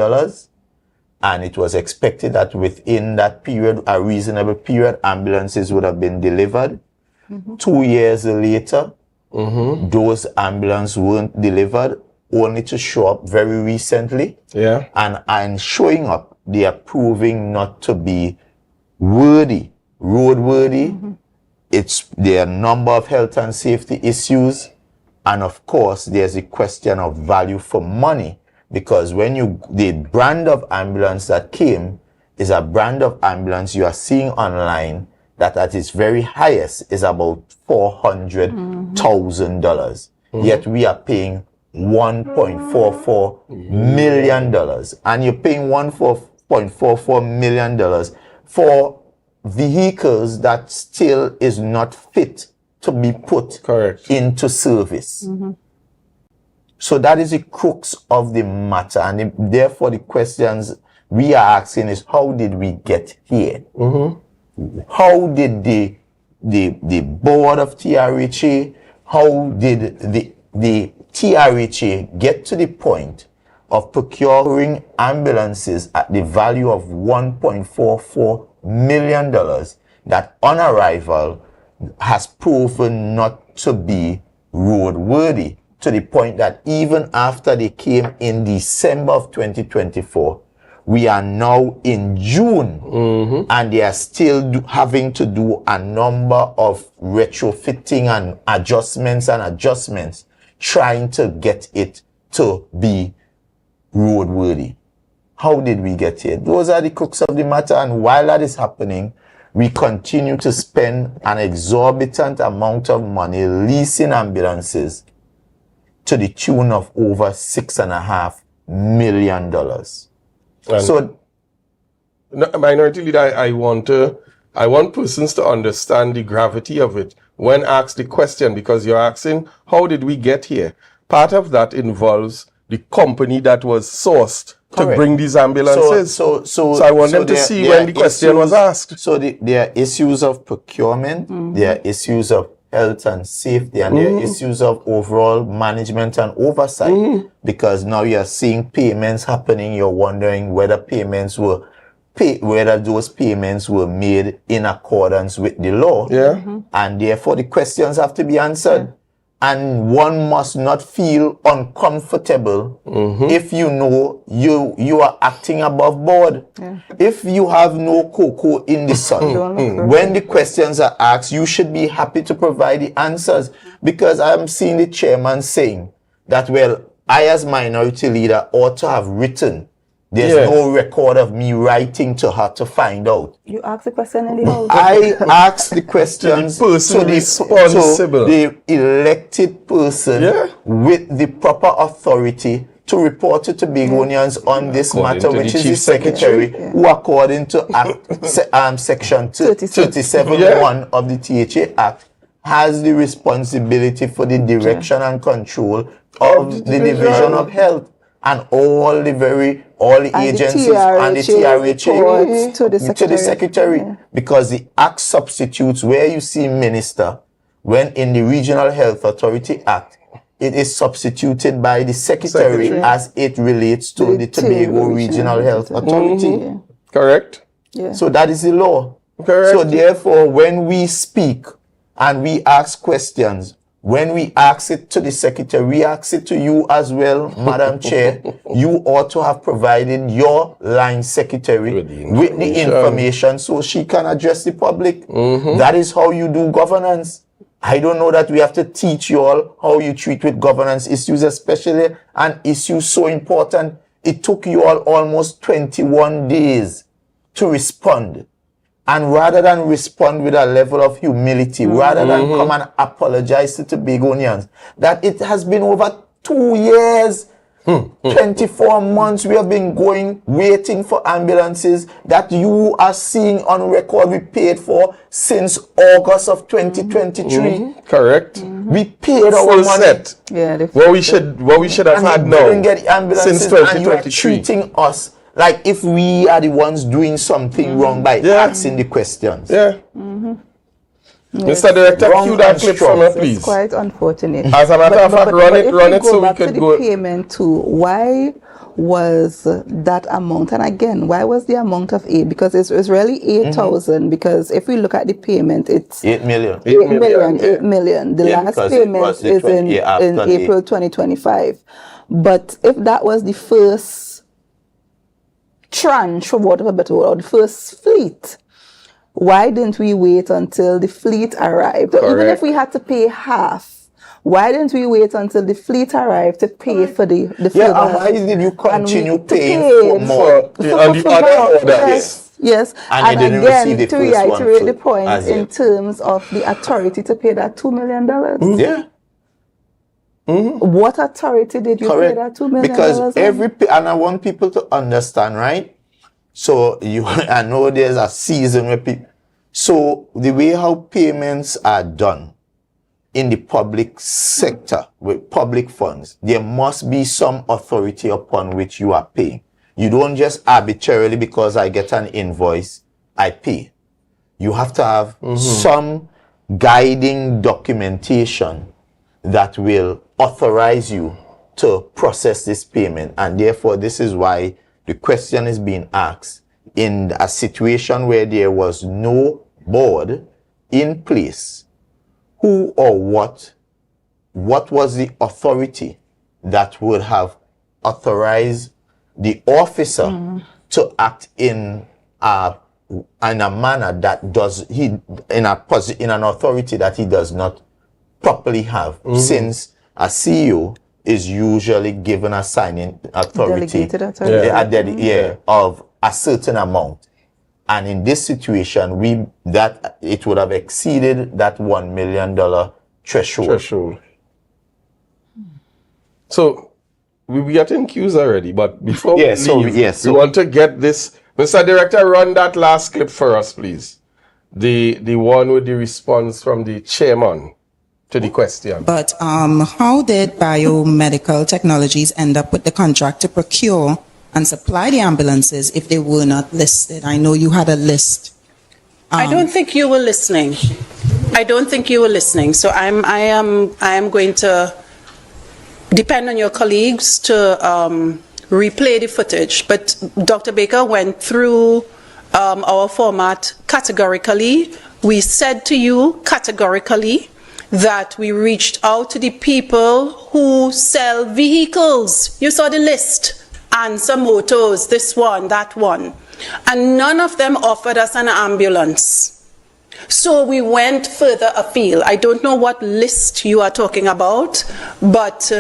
And it was expected that within that period, a reasonable period, ambulances would have been delivered. 2 years later, those ambulances weren't delivered, only to show up very recently. Yeah. And showing up, they are proving not to be roadworthy. There are a number of health and safety issues. And of course, there's a question of value for money, because the brand of ambulance that came is a brand of ambulance you are seeing online that at its very highest is about $400,000. Yet we are paying $1.44 million. And you're paying $1.44 million for vehicles that still is not fit to be put into service. So that is the crux of the matter, and therefore the questions we are asking is, how did we get here? How did the board of TRHA, how did the TRHA get to the point of procuring ambulances at the value of $1.44 million that on arrival has proven not to be roadworthy, to the point that even after they came in December of 2024, we are now in June, and they are still having to do a number of retrofitting and adjustments, trying to get it to be roadworthy. How did we get here? Those are the crux of the matter, and while that is happening, we continue to spend an exorbitant amount of money leasing ambulances to the tune of over $6.5 million. And So, no, Minority Leader, I want persons to understand the gravity of it when asked the question, because you're asking, how did we get here? Part of that involves the company that was sourced to correct. bring these ambulances. So I want them to there- see there when the are question was issues- asked. So there are issues of procurement, there are issues of health and safety, and there are issues of overall management and oversight. Because now you're seeing payments happening, you're wondering whether those payments were made in accordance with the law. Yeah. And therefore the questions have to be answered. And one must not feel uncomfortable if you know you are acting above board. If you have no cocoa in the sun, when the questions are asked, you should be happy to provide the answers. Because I'm seeing the chairman saying that, well, I as minority leader ought to have written. There's no record of me writing to her to find out. You asked the question in the house. I asked the questions To the person responsible. the elected person with the proper authority to report to Tobagonians on this According matter, to which the is the Chief secretary, who according to Act, section 37(1) of the THA Act, has the responsibility for the direction and control of the Division of Health. And all the agencies and the TRHA to the secretary. Because the act substitutes where you see minister, when in the Regional Health Authority Act, it is substituted by the secretary as it relates to the Tobago Regional Health Authority. Correct? So that is the law. Correct. So therefore, when we speak and we ask questions, when we ask it to the secretary, we ask it to you as well, Madam Chair. You ought to have provided your line secretary with the information so she can address the public. That is how you do governance. I don't know that we have to teach you all how you treat with governance issues, especially an issue so important. It took you all almost 21 days to respond. And rather than respond with a level of humility, rather than come and apologize to Tobagonians, that it has been over 2 years, 24 months we have been waiting for ambulances that you are seeing on record we paid for since August of 2023. Correct. We paid our Full money. set. Yeah, What we should have And had you now didn't get ambulances, since and you are 2023. treating us like if we are the ones doing something wrong by asking the questions. Yeah. Mr. Director, Wrong cue that clip for me, It's please. quite unfortunate. As a matter of fact, run if it so we back to could the go. payment too, why was that amount? And again, why was the amount of 8? Because it was really 8,000. Because if we look at the payment, it's 8 million. 8 million. The last because it payment was the is in after the- April 2025. But if that was the first tranche, for whatever better word, or the first fleet, why didn't we wait until the fleet arrived? Or even if we had to pay half, why didn't we wait until the fleet arrived to pay for the Yeah, further? why did you continue to paying pay for more? On the other orders. Yes. And you didn't again, receive the to first one reiterate too, the point as in yet. terms of the authority to pay that $2 million. Yeah. What authority did you pay that $2 million? Because on? and I want people to understand, right? So I know there's a season where people, so the way how payments are done in the public sector with public funds, there must be some authority upon which you are paying. You don't just arbitrarily, because I get an invoice, I pay. You have to have some guiding documentation that will authorize you to process this payment. And therefore, this is why the question is being asked in a situation where there was no board in place. Who or what was the authority that would have authorized the officer to act in a manner that in an authority that he does not properly have, since a CEO is usually given a signing authority, Delegated authority. of a certain amount. And in this situation, it would have exceeded that $1 million threshold. So, we getting queues already, but before Yeah, we so- leave, yes, we so- want to get this. Mr. Director, run that last clip for us, please. The one with the response from the chairman to the question. But how did Biomedical Technologies end up with the contract to procure and supply the ambulances if they were not listed? I know you had a list. I don't think you were listening. I don't think you were listening. So I am going to depend on your colleagues to replay the footage. But Dr. Baker went through our format categorically. We said to you categorically that we reached out to the people who sell vehicles. You saw the list. Answer Motors, this one, that one. And none of them offered us an ambulance. So we went further afield. I don't know what list you are talking about, but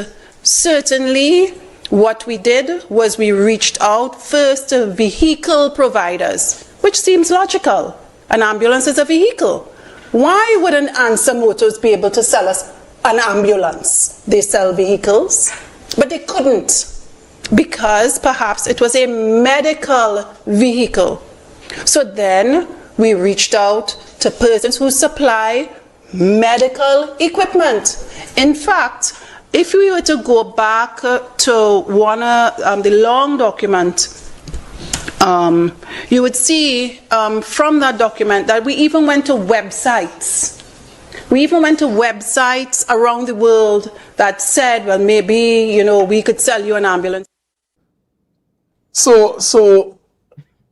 certainly what we did was we reached out first to vehicle providers, which seems logical. An ambulance is a vehicle. Why wouldn't Answer Motors be able to sell us an ambulance? They sell vehicles, but they couldn't because perhaps it was a medical vehicle. So then we reached out to persons who supply medical equipment. In fact, if we were to go back to one the long document, you would see from that document that we even went to websites. We even went to websites around the world that said, well, maybe, we could sell you an ambulance. So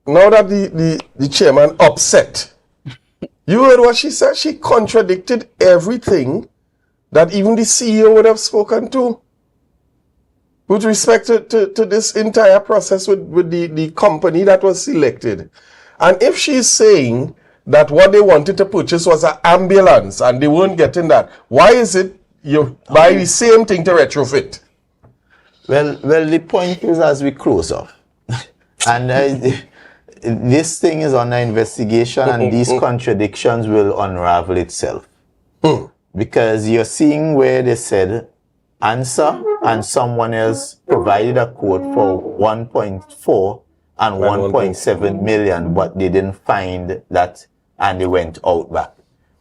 now that the chairman upset, you heard what she said? She contradicted everything that even the CEO would have spoken to with respect to this entire process with the company that was selected. And if she's saying that what they wanted to purchase was an ambulance and they weren't getting that, why is it you buy the same thing to retrofit? Well, the point is as we close off, and this thing is under investigation, and these contradictions will unravel itself. Because you're seeing where they said Answer and someone else provided a quote for 1.4 and 1.7 million, but they didn't find that and they went out back.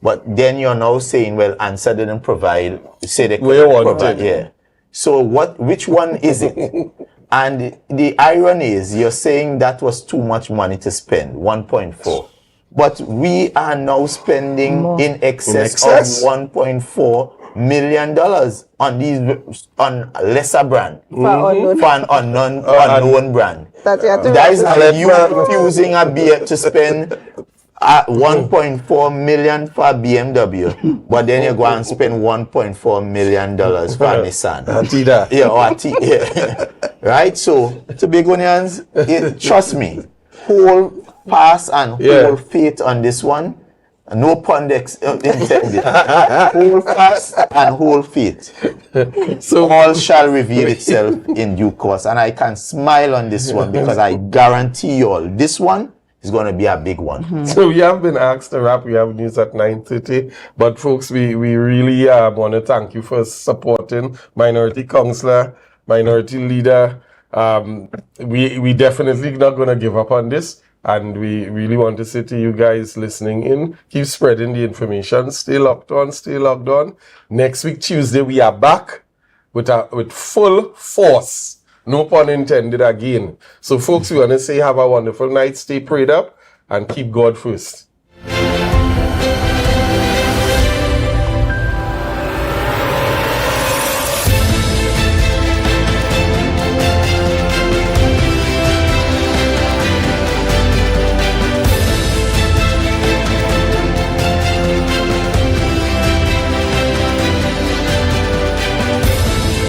But then you're now saying, well, Answer didn't provide, say they couldn't provide. Yeah. So which one is it? And the irony is you're saying that was too much money to spend, 1.4. But we are now spending in excess of $1.4 million on lesser brand, for an unknown brand. That is like you refusing a beer to spend 1.4 million for a BMW, but then you go and spend $1.4 million for a Nissan. Yeah, or yeah. Right? So, Tobagonians, trust me, whole pass and whole faith on this one. No pun intended. Whole fast and whole faith. So all shall reveal itself in due course. And I can smile on this one because I guarantee you all, this one is going to be a big one. So we have been asked to wrap. We have news at 9:30. But folks, we really want to thank you for supporting Minority Councillor, Minority Leader. We definitely not going to give up on this. And we really want to say to you guys listening in, keep spreading the information. Stay locked on, stay logged on. Next week, Tuesday, we are back with full force. No pun intended again. So folks, we want to say have a wonderful night. Stay prayed up and keep God first.